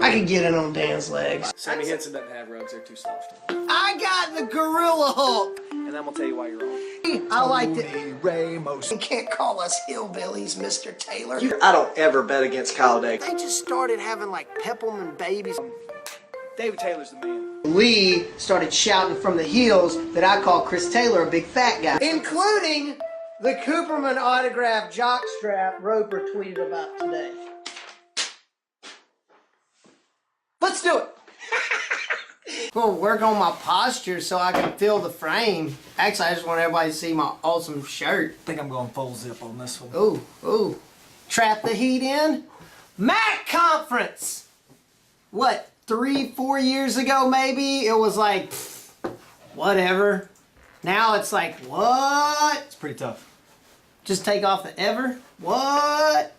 I could get in on Dan's legs. Sammy Henson doesn't have rugs, they're too soft. I got the Gorilla Hulk. And I'm gonna tell you why you're wrong. I like it. Ramos. You can't call us hillbillies, Mr. Taylor. I don't ever bet against Kyle Day. They just started having like Peppelman babies. David Taylor's the man. Lee started shouting from the heels that I call Chris Taylor a big fat guy. Including the Cooperman autographed jockstrap Roper tweeted about today. Let's do it. We'll work on my posture so I can fill the frame. Actually, I just want everybody to see my awesome shirt. I think I'm going full zip on this one. Ooh, ooh. Trap the heat in. MAC conference. What, 3-4 years ago maybe? It was like, whatever. Now it's like, what? It's pretty tough. Just take off the ever? What?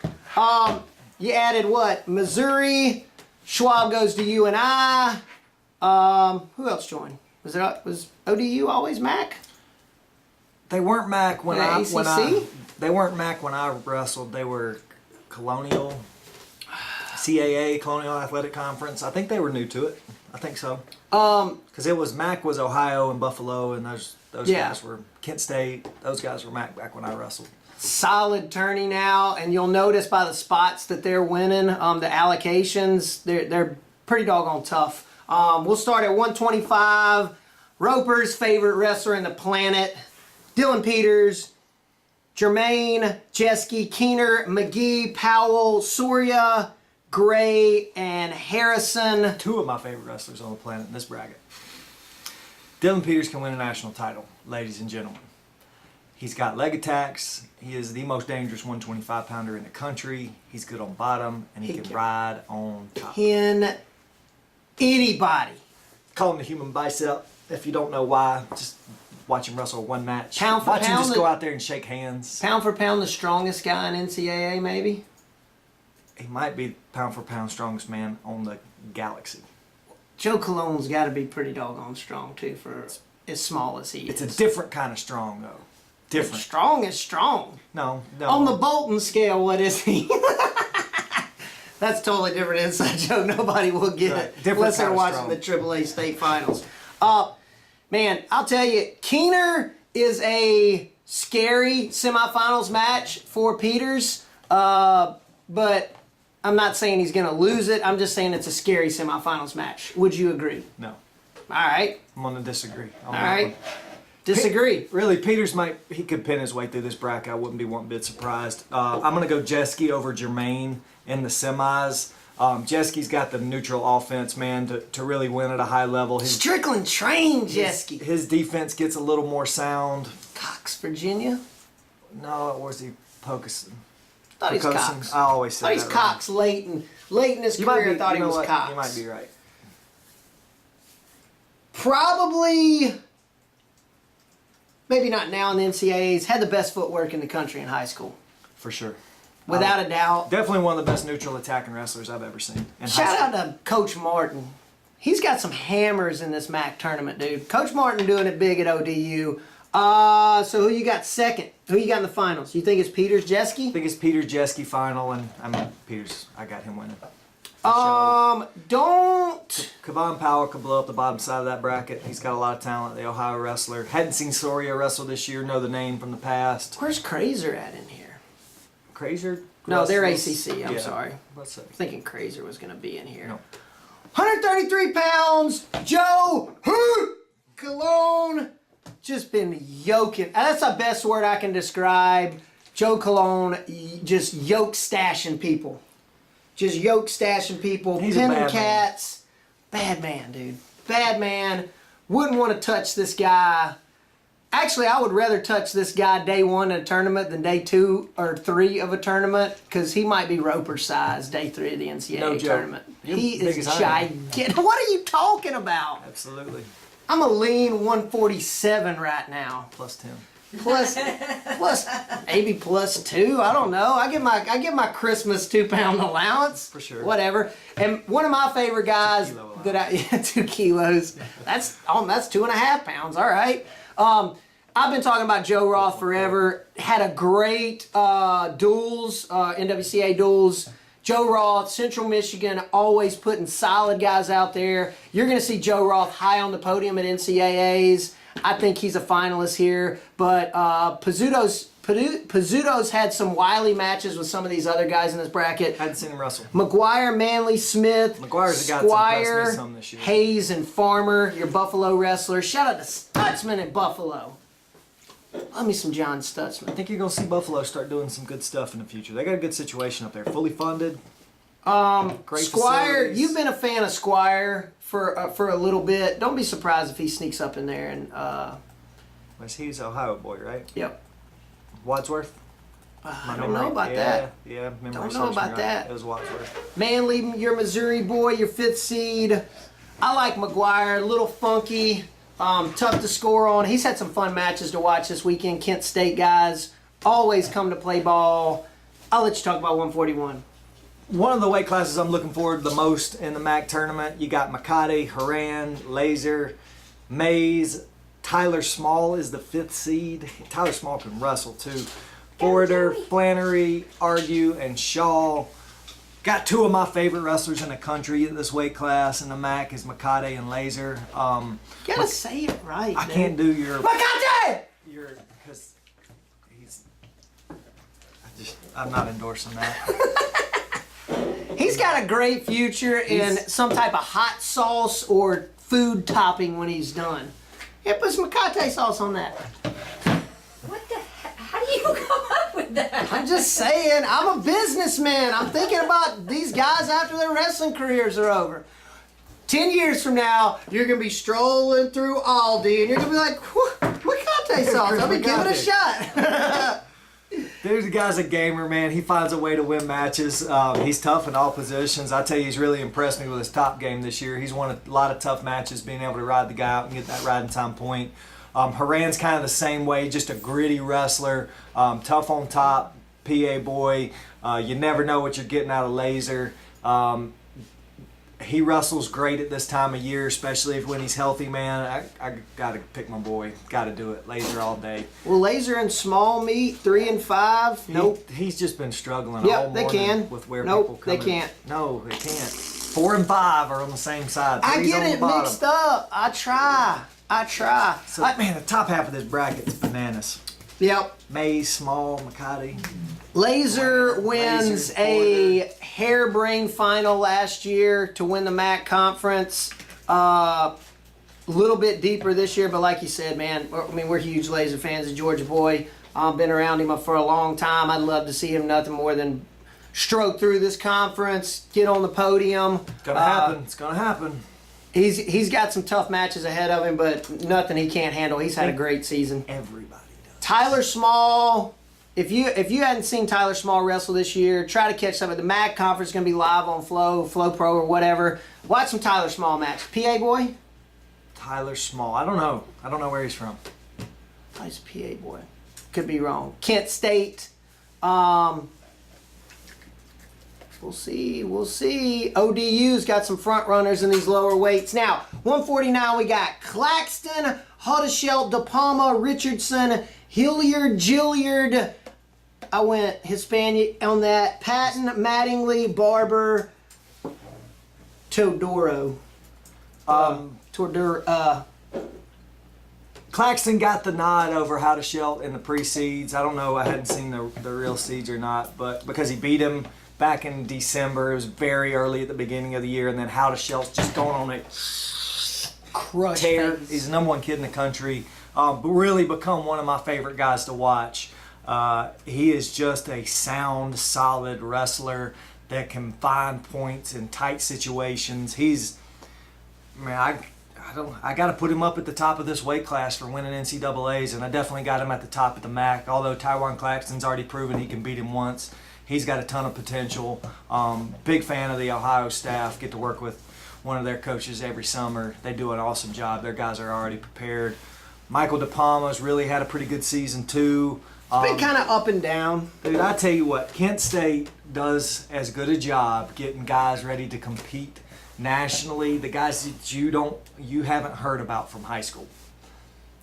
You added what? Missouri. Schwab goes to UNI. Who else joined? Was ODU always MAC? They weren't MAC when they weren't MAC when I wrestled. They were Colonial, CAA, Colonial Athletic Conference. I think they were new to it. I think so. Because it was MAC was Ohio and Buffalo, and those guys were Kent State. Those guys were MAC back when I wrestled. Solid tourney now, and you'll notice by the spots that they're winning, the allocations, they're pretty doggone tough. We'll start at 125. Roper's favorite wrestler in the planet, Dylan Peters, Jermaine, Jeske, Keener, McGee, Powell, Soria, Gray, and Harrison. Two of my favorite wrestlers on the planet in this bracket. Dylan Peters can win a national title, ladies and gentlemen. He's got leg attacks. He is the most dangerous 125-pounder in the country. He's good on bottom, and he can ride on top. Pin anybody. Call him the human bicep. If you don't know why, just watch him wrestle one match. Pound for watch pound, him just go out there and shake hands. Pound for pound, the strongest guy in NCAA, maybe? He might be pound for pound strongest man on the galaxy. Joe Cologne's got to be pretty doggone strong, too, for as small as he is. It's a different kind of strong, though. Different. Strong is strong. No. On the Bolton scale, what is he? That's totally different inside joke. Nobody will get it unless they're watching the AAA state finals. Man, I'll tell you, Keener is a scary semifinals match for Peters, but I'm not saying he's going to lose it. I'm just saying it's a scary semifinals match. Would you agree? No. All right. I'm going to disagree. All right. Disagree. Really, Peters he could pin his way through this bracket. I wouldn't be one bit surprised. I'm going to go Jeske over Jermaine in the semis. Jeske's got the neutral offense, man, to really win at a high level. Strickland trained Jeske. His defense gets a little more sound. Cox, Virginia? No, or was he Pocosin? I thought he's Cox. I always say that. He's Cox late in his career. I thought he was Cox. You might be right. Probably, maybe not now in the NCAAs, had the best footwork in the country in high school. For sure. Without a doubt. Definitely one of the best neutral attacking wrestlers I've ever seen. Shout out to Coach Martin. He's got some hammers in this MAC tournament, dude. Coach Martin doing it big at ODU. So who you got second? Who you got in the finals? You think it's Peters, Jeske? I think it's Peters, Jeske final, and Peters. I got him winning. Don't. Kevon Powell could blow up the bottom side of that bracket. He's got a lot of talent, the Ohio wrestler. Hadn't seen Soria wrestle this year, know the name from the past. Where's Krazer at in here? Krazer? No, they're ACC, I'm sorry. Let's see. I'm thinking Krazer was going to be in here. No. 133 pounds, Joe Cologne. Just been yoking. That's the best word I can describe. Joe Cologne just yoke stashing people. Just yoke stashing people. He's a bad cats. Bad man, dude. Bad man. Wouldn't want to touch this guy. Actually, I would rather touch this guy day one of a tournament than day 2 or 3 of a tournament, because he might be Roper size day 3 of the NCAA tournament. He is gigantic. What are you talking about? Absolutely. I'm a lean 147 right now. Plus 10. Plus maybe plus 2. I don't know. I get my Christmas 2-pound allowance. For sure. Whatever. And one of my favorite guys 2 kilos. That's 2.5 pounds. All right. I've been talking about Joe Roth forever. Had a great duels, NWCA duels. Joe Roth, Central Michigan, always putting solid guys out there. You're going to see Joe Roth high on the podium at NCAAs. I think he's a finalist here. But Pizzuto's had some wily matches with some of these other guys in this bracket. Hadn't seen him wrestle. McGuire, Manley, Smith, McGuire's a guy that's Squire, impressed me some this year. Hayes, and Farmer, your Buffalo wrestlers. Shout out to Stutzman at Buffalo. Love me some John Stutzman. I think you're going to see Buffalo start doing some good stuff in the future. They got a good situation up there. Fully funded. Great Squire, facilities. you've been a fan of Squire for a little bit. Don't be surprised if he sneaks up in there and. He's an Ohio boy, right? Yep. Wadsworth? I don't know about that. Yeah, memory Don't know serves me about right. that. It was Wadsworth. Manley, your Missouri boy, your 5th seed. I like McGuire, a little funky, tough to score on. He's had some fun matches to watch this weekend. Kent State guys always come to play ball. I'll let you talk about 141. One of the weight classes I'm looking forward to the most in the MAC tournament, you got McCarty, Haran, Laser, Mays. Tyler Small is the 5th seed. Tyler Small can wrestle too. Forder, Flannery, Argue, and Shaw. Got 2 of my favorite wrestlers in the country in this weight class in the MAC is McCarty and Laser. You gotta say it right. I can't do your McCarty! because I'm not endorsing that. He's got a great future in some type of hot sauce or food topping when he's done. Yeah, put some Makate sauce on that. What the heck? How do you come up with that? I'm just saying, I'm a businessman. I'm thinking about these guys after their wrestling careers are over. 10 years from now, you're going to be strolling through Aldi and you're going to be like, Makate sauce. I'll be giving it a shot. Dude, the guy's a gamer, man. He finds a way to win matches. He's tough in all positions. I tell you, he's really impressed me with his top game this year. He's won a lot of tough matches, being able to ride the guy out and get that riding time point. Haran's kind of the same way, just a gritty wrestler, tough on top, PA boy. You never know what you're getting out of Laser. He wrestles great at this time of year, especially when he's healthy, man. I got to pick my boy. Got to do it. Laser all day. Well, Laser and small meat, 3 and 5. Nope. He's just been struggling all They morning can. with where Nope, people come they can't. No, they can't. 4 and 5 are on the same side. I Three's get on the it bottom. mixed up. I try. So, man, the top half of this bracket is bananas. Yep. Mays, Small, McCarty. Laser wins a harebrained final last year to win the MAC conference. A little bit deeper this year, but like you said, man, we're huge Laser fans of Georgia boy. Been around him for a long time. I'd love to see him nothing more than stroke through this conference, get on the podium. It's gonna happen. It's gonna happen. He's got some tough matches ahead of him, but nothing he can't handle. He's had a great season. Everybody does. Tyler Small. If you hadn't seen Tyler Small wrestle this year, try to catch some of the MAC conference. Going to be live on Flow Pro or whatever. Watch some Tyler Small match. PA boy? Tyler Small. I don't know. I don't know where he's from. Oh, he's a PA boy. Could be wrong. Kent State. We'll see. ODU's got some front runners in these lower weights. Now, 149, we got Claxton, Hoddeshell, De Palma, Richardson, Hilliard, Gilliard. I went Hispanic on that. Patton, Mattingly, Barber, Todoro. Claxton got the nod over Hoddeshell in the pre-seeds. I don't know. I hadn't seen the real seeds or not, but because he beat him back in December, it was very early at the beginning of the year, and then Hoddeshell's just going on a Crush tear. phase. He's the #1 kid in the country. But really become one of my favorite guys to watch. He is just a sound, solid wrestler that can find points in tight situations. I got to put him up at the top of this weight class for winning NCAAs, and I definitely got him at the top of the MAC. Although Tywan Claxton's already proven he can beat him once, he's got a ton of potential. Big fan of the Ohio staff. Get to work with one of their coaches every summer. They do an awesome job. Their guys are already prepared. Michael De Palma's really had a pretty good season too. It's been kind of up and down. Dude, I tell you what, Kent State does as good a job getting guys ready to compete nationally. The guys that you haven't heard about from high school.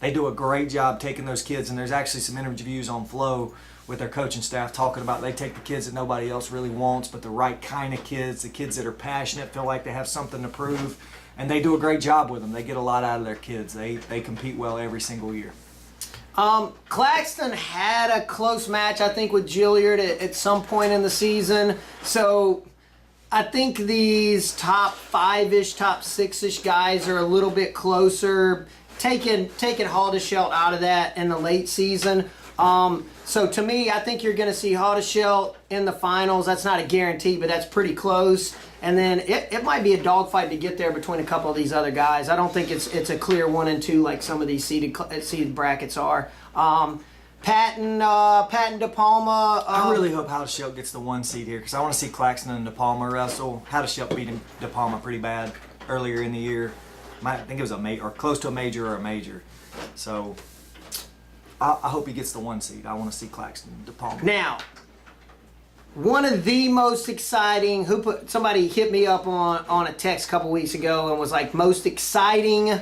They do a great job taking those kids, and there's actually some interviews on Flow with their coaching staff talking about they take the kids that nobody else really wants, but the right kind of kids, the kids that are passionate, feel like they have something to prove, and they do a great job with them. They get a lot out of their kids. They compete well every single year. Claxton had a close match, I think, with Gilliard at some point in the season. So I think these top 5-ish, top 6-ish guys are a little bit closer. Taking Haldeshelt out of that in the late season. So to me, I think you're going to see Haldeshelt in the finals. That's not a guarantee, but that's pretty close. And then it might be a dogfight to get there between a couple of these other guys. I don't think it's a clear 1 and 2 like some of these seeded brackets are. Patton De Palma. I really hope Haldeshelt gets the 1 seed here because I want to see Claxton and De Palma wrestle. Haldeshelt beating De Palma pretty bad earlier in the year. I think it was or close to a major or a major. So I hope he gets the 1 seed. I want to see Claxton and De Palma. Now, one of the most exciting, somebody hit me up on a text a couple weeks ago and was like, most exciting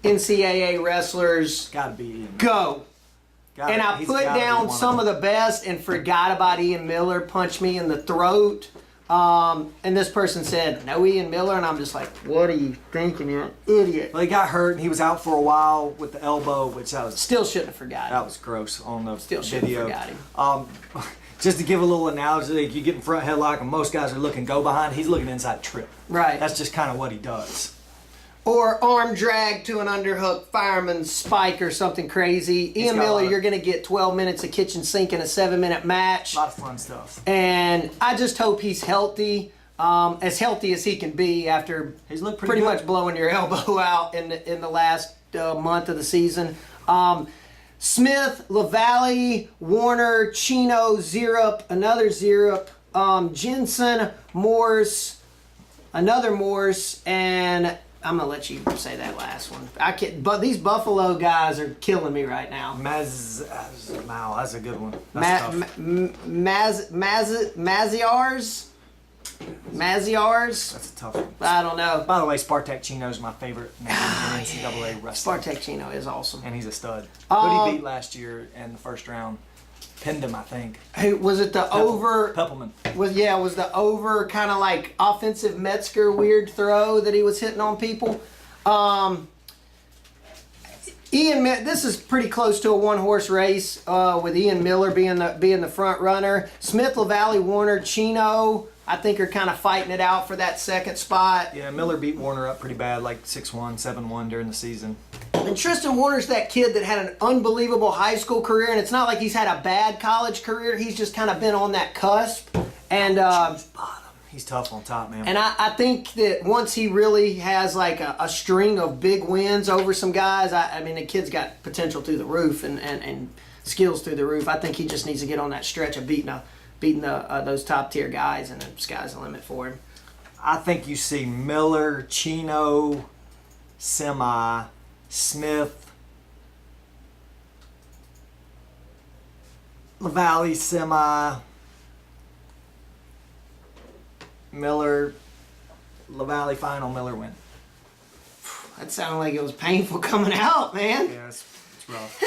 NCAA wrestlers. Gotta be Ian. Go. And I put down some of the best and forgot about Ian Miller, punched me in the throat. And this person said, no Ian Miller, and I'm just like, what are you thinking, you idiot? Well, he got hurt, and he was out for a while with the elbow, which I was... Still shouldn't have forgot him. That was gross on the Still shouldn't video. have forgot him. Just to give a little analogy, like you get in front headlock, and most guys are looking go behind, he's looking inside trip. Right. That's just kind of what he does. Or arm drag to an underhook fireman's spike or something crazy. Ian Miller, you're going to get 12 minutes of kitchen sink in a 7-minute match. A lot of fun stuff. And I just hope he's healthy. As healthy as he can be after he's looked pretty much blowing your elbow out in the last month of the season. Smith, LaValle, Warner, Chino, Zierup, another Zierup, Jensen, Morse, another Morse, and I'm gonna let you say that last one. But these Buffalo guys are killing me right now. Wow, that's a good one. That's tough. Maziar's? That's a tough one. I don't know. By the way, Spartak Chino's my favorite name in NCAA wrestling. Spartak Chino is awesome. And he's a stud. Who did he beat last year in the first round? Pinned him, I think. Hey, was it the over? Peppelman. Was the over kind of like offensive Metzger weird throw that he was hitting on people? This is pretty close to a 1-horse race with Ian Miller being the front runner. Smith, LaValle, Warner, Chino, I think are kind of fighting it out for that second spot. Yeah, Miller beat Warner up pretty bad, like 6-1, 7-1 during the season. And Tristan Warner's that kid that had an unbelievable high school career, and it's not like he's had a bad college career. He's just kind of been on that cusp. And he's tough on top, man. And I think that once he really has like a string of big wins over some guys, I mean, the kid's got potential through the roof and skills through the roof. I think he just needs to get on that stretch of beating those top tier guys, and the sky's the limit for him. I think you see Miller, Chino, Semi, Smith, LaValle, Semi, Miller, LaValle final, Miller win. That sounded like it was painful coming out, man. Yeah, it's rough.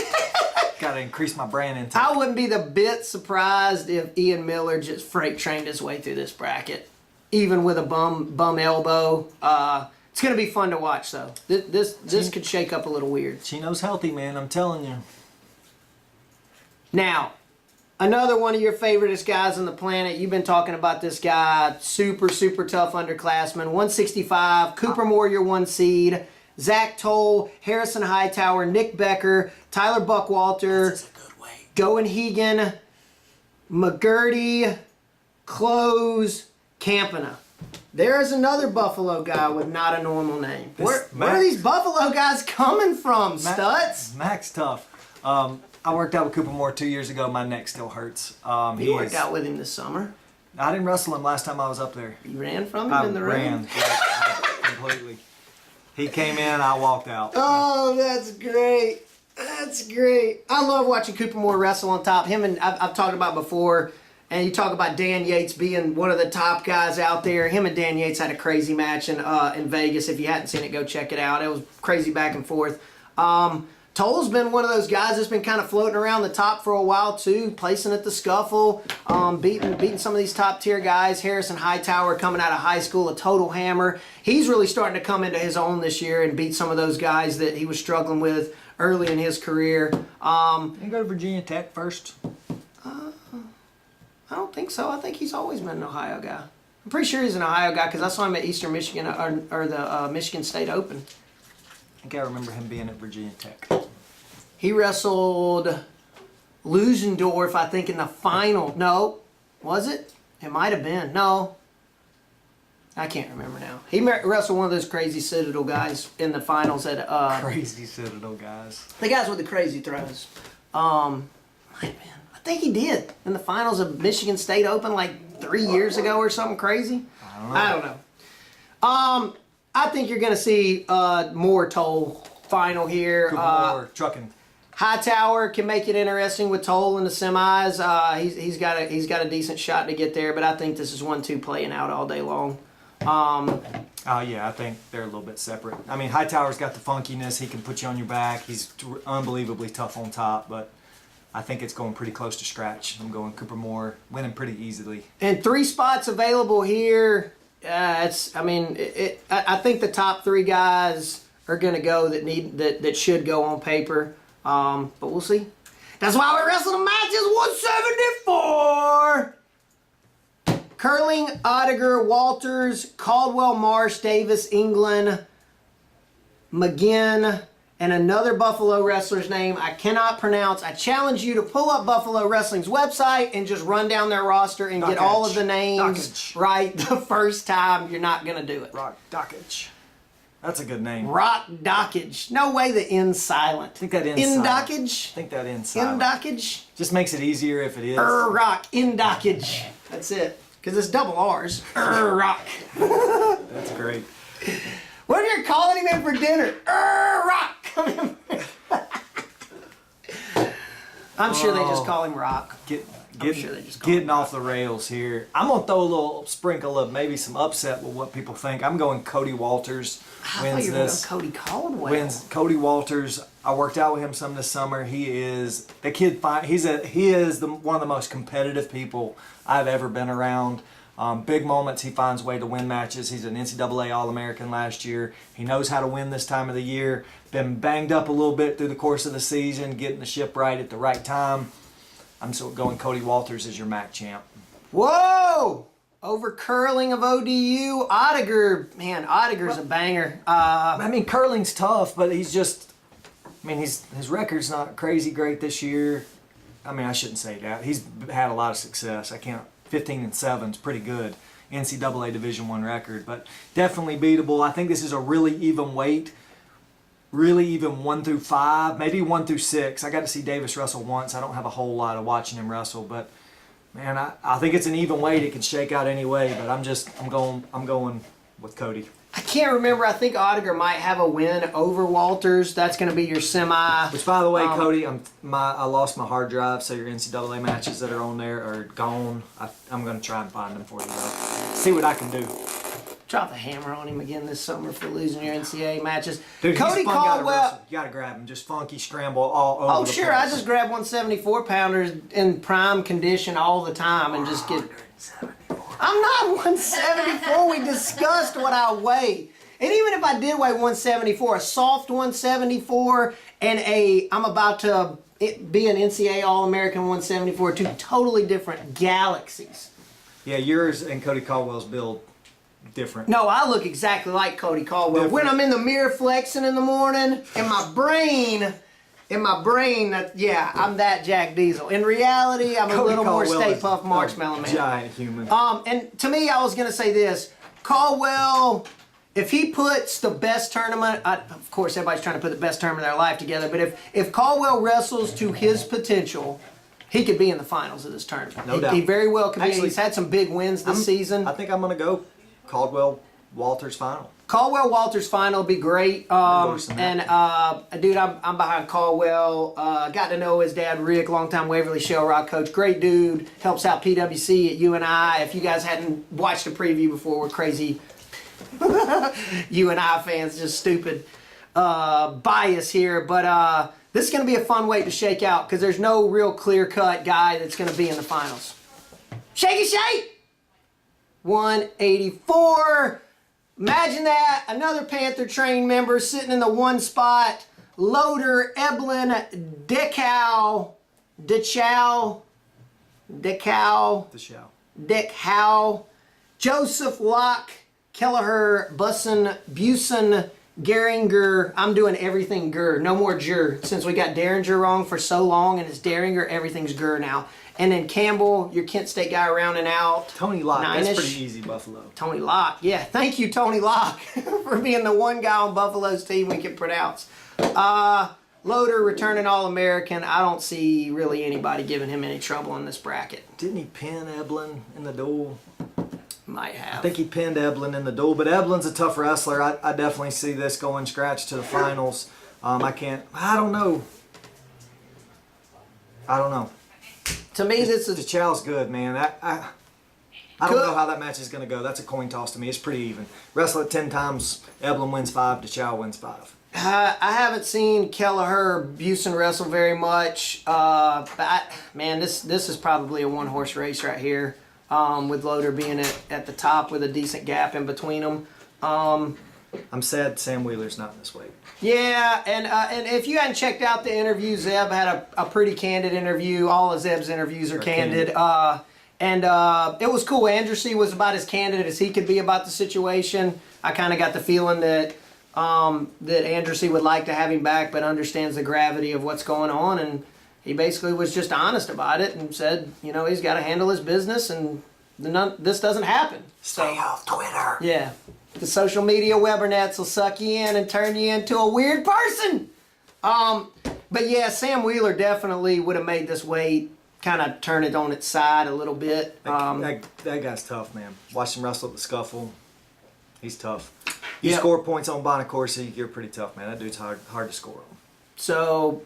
Got to increase my brand intake. I wouldn't be the bit surprised if Ian Miller just freight trained his way through this bracket, even with a bum elbow. It's going to be fun to watch, though. This could shake up a little weird. Chino's healthy, man. I'm telling you. Now, another one of your favoriteest guys on the planet. You've been talking about this guy. Super, super tough underclassman. 165. Cooper Moore, your 1 seed. Zach Toll, Harrison Hightower, Nick Becker, Tyler Buckwalter. That's a good weight. Goen Hegan, McGurdy, Close, Campana. There's another Buffalo guy with not a normal name. Where are these Buffalo guys coming from, Stutz? Mac's tough. I worked out with Cooper Moore 2 years ago. My neck still hurts. You worked out with him this summer. I didn't wrestle him last time I was up there. You ran from him in the ring? Completely. He came in, I walked out. Oh, that's great. That's great. I love watching Cooper Moore wrestle on top. Him and I've talked about before, and you talk about Dan Yates being one of the top guys out there. Him and Dan Yates had a crazy match in Vegas. If you hadn't seen it, go check it out. It was crazy back and forth. Toll's been one of those guys that's been kind of floating around the top for a while too, placing at the scuffle, beating some of these top tier guys. Harrison Hightower coming out of high school, a total hammer. He's really starting to come into his own this year and beat some of those guys that he was struggling with early in his career. You go to Virginia Tech first? I don't think so. I think he's always been an Ohio guy. I'm pretty sure he's an Ohio guy because I saw him at Eastern Michigan or the Michigan State Open. I think I remember him being at Virginia Tech. He wrestled Lusendorf, I think, in the final. No, was it? It might have been. No. I can't remember now. He wrestled one of those crazy Citadel guys in the finals at... Crazy Citadel guys. The guys with the crazy throws. Might have been. I think he did in the finals of Michigan State Open like 3 years ago or something crazy. I don't know. I think you're going to see more Toll final here. More trucking. Hightower can make it interesting with Toll in the semis. He's got a decent shot to get there, but I think this is 1-2 playing out all day long. Oh yeah, I think they're a little bit separate. I mean, Hightower's got the funkiness. He can put you on your back. He's unbelievably tough on top, but I think it's going pretty close to scratch. I'm going Cooper Moore winning pretty easily. And 3 spots available here. I think the top 3 guys are going to go that should go on paper. But we'll see. That's why we wrestle the matches 174. Curling, Oettinger, Walters, Caldwell, Marsh, Davis, England, McGinn, and another Buffalo wrestler's name I cannot pronounce. I challenge you to pull up Buffalo Wrestling's website and just run down their roster and get all of the names right the first time. You're not going to do it. Rock Dockage. That's a good name. Rock Dockage. No way the N's silent. I think that N's silent. Dockage? I think that N's silent. Dockage? Just makes it easier if it is. Rock. Dockage. That's it. Because it's double R's. Rock. That's great. What if you're calling him in for dinner? Rock. I'm sure they just call him Rock. Getting off the rails here. I'm going to throw a little sprinkle of maybe some upset with what people think. I'm going Cody Walters wins this. Cody Caldwell. Wins Cody Walters. I worked out with him some this summer. He is the kid. He is one of the most competitive people I've ever been around. Big moments, he finds a way to win matches. He's an NCAA All-American last year. He knows how to win this time of the year. Been banged up a little bit through the course of the season, getting the ship right at the right time. I'm still going Cody Walters as your MAC champ. Whoa! Over curling of ODU. Oettinger. Man, Oettinger's a banger. I mean, curling's tough, but he's just... I mean, his record's not crazy great this year. I mean, I shouldn't say that. He's had a lot of success. 15-7 is pretty good. NCAA Division I record, but definitely beatable. I think this is a really even weight. Really even 1 through 5, maybe 1 through 6. I got to see Davis wrestle once. I don't have a whole lot of watching him wrestle, but man, I think it's an even weight. It can shake out any way, but I'm going with Cody. I can't remember. I think Oettinger might have a win over Walters. That's going to be your semi. Which, by the way, Cody, I lost my hard drive, so your NCAA matches that are on there are gone. I'm going to try and find them for you, though. See what I can do. Drop the hammer on him again this summer for losing your NCAA matches. Dude, Cody Caldwell. You got to grab him. Just funky scramble all over the sure. place. I just grab 174-pounders in prime condition all the time and just get... I'm not 174. We discussed what I weigh. And even if I did weigh 174, a soft 174 and I'm about to be an NCAA All-American 174, 2 totally different galaxies. Yeah, yours and Cody Caldwell's build different. No, I look exactly like Cody Caldwell. Different. When I'm in the mirror flexing in the morning, in my brain, I'm that Jack Diesel. In reality, I'm a little more Stay Puft Marshmallow Man. Giant human. And to me, I was going to say this. Caldwell, if he puts the best tournament, of course, everybody's trying to put the best tournament of their life together, but if Caldwell wrestles to his potential, he could be in the finals of this tournament. No doubt. He very well could be. He's had some big wins this season. I think I'm going to go Caldwell-Walters final. Caldwell-Walters final would be great. Dude, I'm behind Caldwell. Got to know his dad, Rick, longtime Waverly Shell Rock coach. Great dude. Helps out PWC at UNI. If you guys hadn't watched a preview before, we're crazy UNI fans, just stupid. bias here, but this is going to be a fun weight to shake out because there's no real clear-cut guy that's going to be in the finals. Shake it, shake! 184. Imagine that. Another Panther train member sitting in the one spot. Loader, Eblin, Dechow, Joseph Locke, Kelleher, Busen, Geringer. I'm doing everything Gur. No more Jur. Since we got Derringer wrong for so long and it's Derringer, everything's Gur now. And then Campbell, your Kent State guy, around and out. Tony Locke, Nine-ish. That's pretty easy, Buffalo. Tony Locke. Yeah, thank you, Tony Locke, for being the one guy on Buffalo's team we can pronounce. Loader, returning All-American. I don't see really anybody giving him any trouble in this bracket. Didn't he pin Eblin in the duel? Might have. I think he pinned Eblin in the duel, but Eblin's a tough wrestler. I definitely see this going scratch to the finals. I don't know. To me, this is... Chow's good, man. I don't know how that match is going to go. That's a coin toss to me. It's pretty even. Wrestle it 10 times. Eblin wins 5. Chow wins 5. I haven't seen Kelleher Busen wrestle very much. Man, this is probably a one-horse race right here. With Loader being at the top with a decent gap in between them. I'm sad Sam Wheeler's not in this weight. Yeah, and if you hadn't checked out the interview, Zeb had a pretty candid interview. All of Zeb's interviews are candid. And it was cool. Andrews was about as candid as he could be about the situation. I kind of got the feeling that Andrews would like to have him back, but understands the gravity of what's going on, and he basically was just honest about it and said, he's got to handle his business, and this doesn't happen. Stay off Twitter. Yeah. The social media webernets will suck you in and turn you into a weird person. But yeah, Sam Wheeler definitely would have made this weight kind of turn it on its side a little bit. That guy's tough, man. Watch him wrestle at the scuffle. He's tough. You score points on Bonacorsi, you're pretty tough, man. That dude's hard to score on. So,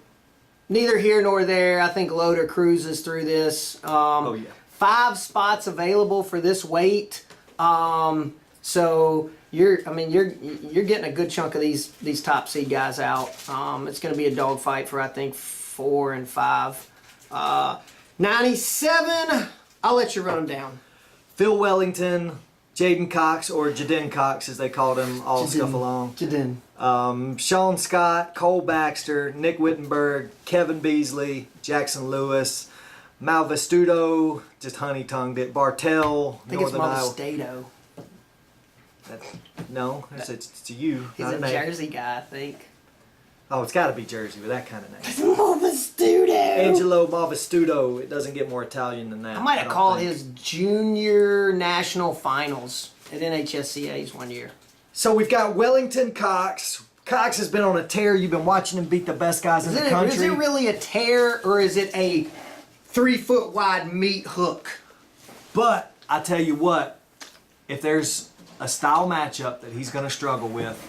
neither here nor there. I think Loader cruises through this. 5 spots available for this weight. So you're getting a good chunk of these top seed guys out. It's going to be a dogfight for I think 4 and 5. 97. I'll let you run them down. Phil Wellington, Jaden Cox, or Jaden Cox as they called him all scuff along. Jaden. Sean Scott, Cole Baxter, Nick Wittenberg, Kevin Beasley, Jackson Lewis, Malvestuto, just honey-tongued it, Bartell, I think Northern Iowa. it's Malvestuto. No, it's you. He's a Jersey guy, I think. Oh, it's got to be Jersey with that kind of name. Malvestuto. Angelo Malvestuto. It doesn't get more Italian than that. I might have called his junior national finals at NHSCA's one year. So we've got Wellington Cox. Cox has been on a tear. You've been watching him beat the best guys in the country. Is it really a tear, or is it a 3-foot wide meat hook? But I tell you what, if there's a style matchup that he's going to struggle with,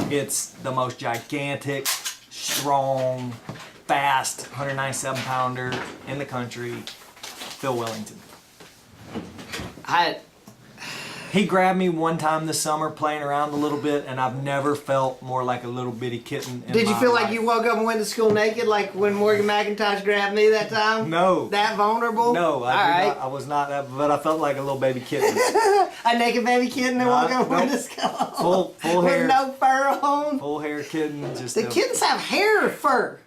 it's the most gigantic, strong, fast 197-pounder in the country, Phil Wellington. He grabbed me one time this summer playing around a little bit, and I've never felt more like a little bitty kitten in Did you feel life. like you woke up and went to school naked like when Morgan McIntosh grabbed me that time? No. That vulnerable? No, I was not that, but I felt like a little baby kitten. A naked baby kitten that woke up and went to school? Full hair. With no fur on? Full hair kitten. The kittens have hair or fur?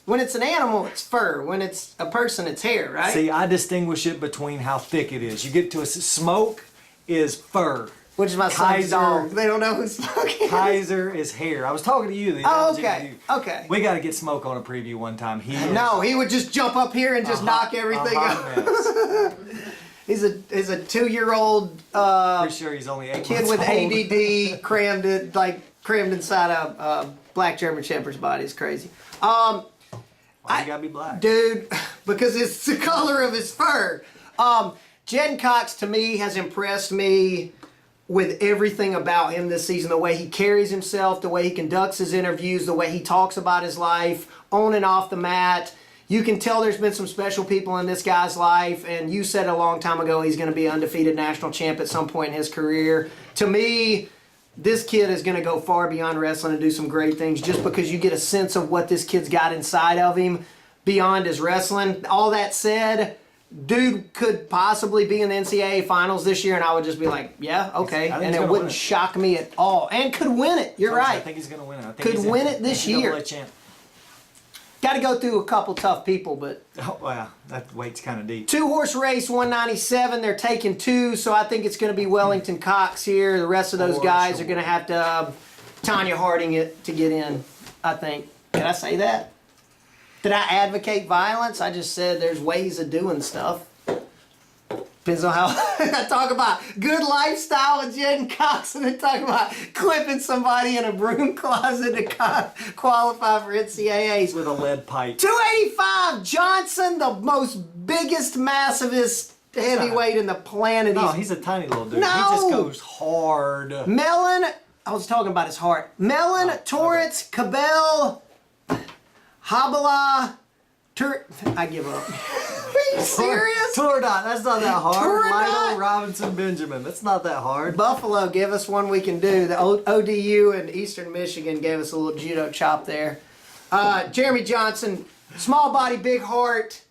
When it's an animal, it's fur. When it's a person, it's hair, right? See, I distinguish it between how thick it is. You get to a smoke is fur. Which is my son's dog. They don't know who's smoking. Kaiser is hair. I was talking to you. Okay. We got to get Smoke on a preview one time. No, he would just jump up here and just knock everything out. He's a 2-year-old pretty sure he's only 8 kid months with old. crammed inside a black German Shepherd's body. It's crazy. Why you gotta be black? Dude, because it's the color of his fur. Jen Cox, to me, has impressed me with everything about him this season. The way he carries himself, the way he conducts his interviews, the way he talks about his life, on and off the mat. You can tell there's been some special people in this guy's life, and you said a long time ago he's going to be undefeated national champ at some point in his career. To me, this kid is going to go far beyond wrestling and do some great things just because you get a sense of what this kid's got inside of him beyond his wrestling. All that said, dude could possibly be in the NCAA finals this year, and I would just be like, yeah, okay. And it wouldn't shock me at all. And could win it. You're right. I think he's going to win it. I think could win it this year. NCAA champ. Got to go through a couple tough people, but... Oh, wow. That weight's kind of deep. 2-horse race, 197. They're taking 2, so I think it's going to be Wellington Cox here. The rest of those guys are going to have to Tanya Harding it to get in, I think. Did I say that? Did I advocate violence? I just said there's ways of doing stuff. Depends on how I talk about good lifestyle with Jen Cox and then talk about clipping somebody in a broom closet to qualify for NCAAs. With a lead pipe. 285 Johnson, the most biggest, massivest heavyweight in the planet. No, he's a tiny little dude. No. He just goes hard. Melon, I was talking about his heart. Melon, Torrance, Cabell, Habala, I give up. Are you serious? Tourdot, that's not that hard. Tourdot. Lytle, Robinson, Benjamin, that's not that hard. Buffalo, give us one we can do. The ODU and Eastern Michigan gave us a little judo chop there. Jeremy Johnson, small body, big heart.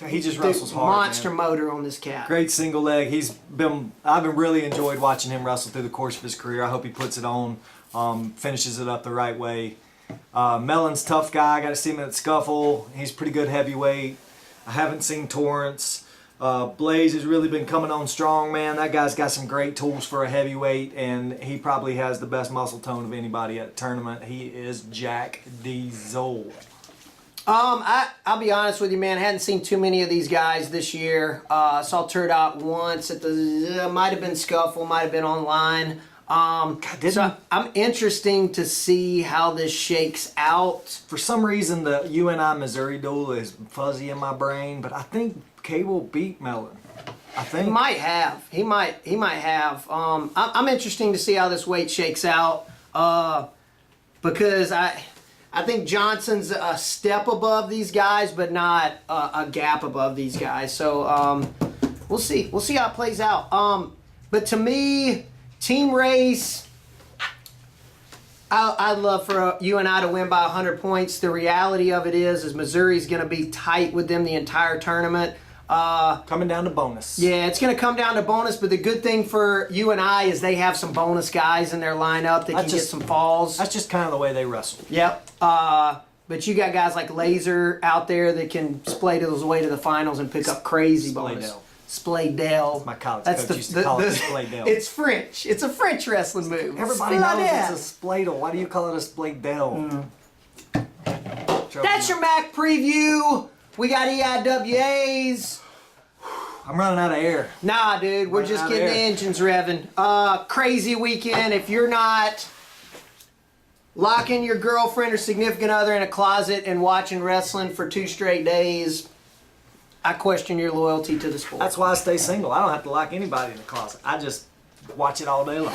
He just wrestles hard. Monster motor on this cat. Great single leg. I've been really enjoyed watching him wrestle through the course of his career. I hope he puts it on, finishes it up the right way. Mellon's tough guy. Got to see him at Scuffle. He's pretty good heavyweight. I haven't seen Torrance. Blaze has really been coming on strong, man. That guy's got some great tools for a heavyweight, and he probably has the best muscle tone of anybody at the tournament. He is Jack Diesel. I'll be honest with you, man. I hadn't seen too many of these guys this year. Saw Turdot once at the might have been Scuffle, might have been online. So I'm interesting to see how this shakes out. For some reason, the UNI Missouri duel is fuzzy in my brain, but I think Cable beat Mellon. I think he might have. He might have. I'm interesting to see how this weight shakes out because I think Johnson's a step above these guys, but not a gap above these guys. So we'll see. We'll see how it plays out. But to me, team race, I'd love for UNI to win by 100 points. The reality of it is Missouri's going to be tight with them the entire tournament. coming down to bonus. Yeah, it's going to come down to bonus, but the good thing for UNI is they have some bonus guys in their lineup that can get some falls. That's just kind of the way they wrestle. Yep. But you got guys like Laser out there that can splay his way to the finals and pick up crazy bonus. Splaydale. My college coach used to call it Splaydale. It's French. It's a French wrestling move. Everybody knows it's a Splaydale. Why do you call it a Splaydale? That's your Mac preview. We got EIWAs. I'm running out of air. Nah, dude. We're just getting the engines revving. Crazy weekend. If you're not locking your girlfriend or significant other in a closet and watching wrestling for 2 straight days, I question your loyalty to the sport. That's why I stay single. I don't have to lock anybody in the closet. I just watch it all day long.